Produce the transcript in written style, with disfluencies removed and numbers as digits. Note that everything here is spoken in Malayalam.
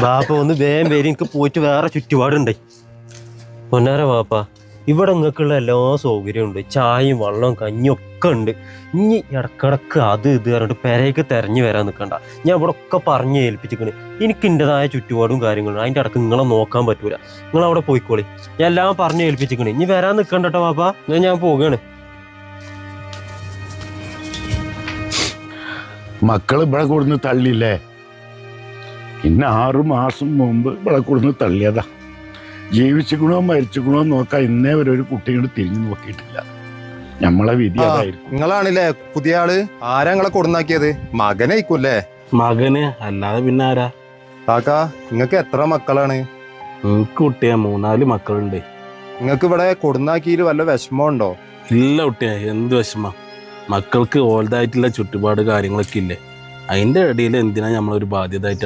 ബാപ്പ ഒന്ന് വേഗം വരും, എനിക്ക് പോയിട്ട് വേറെ ചുറ്റുപാടുണ്ടേ. പൊന്നാര ബാപ്പ, ഇവിടെ നിങ്ങൾക്കുള്ള എല്ലാ സൗകര്യവും ഉണ്ട്. ചായയും വെള്ളവും കഞ്ഞിയും ഒക്കെ ഉണ്ട്. ഇനി ഇടക്കിടക്ക് അത് ഇത് പറഞ്ഞിട്ട് പെരയ്ക്ക് തെരഞ്ഞു വരാൻ നിൽക്കണ്ട. ഞാൻ ഇവിടെ ഒക്കെ പറഞ്ഞ് ഏൽപ്പിച്ചിരിക്കണ്. എനിക്ക് എൻ്റെതായ ചുറ്റുപാടും കാര്യങ്ങളും അതിൻ്റെ ഇടക്ക് നിങ്ങളെ നോക്കാൻ പറ്റൂല. നിങ്ങൾ അവിടെ പോയിക്കോളി. ഞാൻ എല്ലാം പറഞ്ഞ് ഏൽപ്പിച്ചിരിക്കണ്. ഇനി വരാൻ നിൽക്കണ്ടട്ടോ ബാപ്പ. ഞാൻ പോവുകയാണ്. മക്കൾ ഇവിടെ കൊടുന്ന് തള്ളിയില്ലേ? പിന്നെ 6 മാസം മുമ്പ് ഇവിടെ കൊടുന്ന് തള്ളിയതാ. ജീവിച്ചിക്കണോ മരിച്ചിക്കണോ നോക്കാൻ ഇന്നേ വരെ ഒരു കുട്ടിയോട് തിരിഞ്ഞു നോക്കിയിട്ടില്ല. നമ്മളെ വിധി അതായിരിക്കും. നിങ്ങളാണില്ലേ പുതിയ ആള്? ആരാ നിങ്ങളെ കൊടുന്നാക്കിയത്? മകനായിക്കൂല്ലേ? മകന് അല്ലാതെ പിന്നെ ആരാ? കാക്കാ, നിങ്ങക്ക് എത്ര മക്കളാണ്? എനിക്ക് കുട്ടിയാ 3-4 മക്കളുണ്ട്. നിങ്ങക്ക് ഇവിടെ കൊടുന്നാക്കിയിൽ വല്ല വിഷമമുണ്ടോ? ഇല്ല കുട്ടിയാ, എന്ത് വിഷമ. മക്കൾക്ക് ഓൾഡായിട്ടുള്ള ചുറ്റുപാട് കാര്യങ്ങളൊക്കെ ഇല്ലേ, അതിന്റെ ഇടയിൽ എന്തിനാ നമ്മളൊരു ബാധ്യത ആയിട്ട്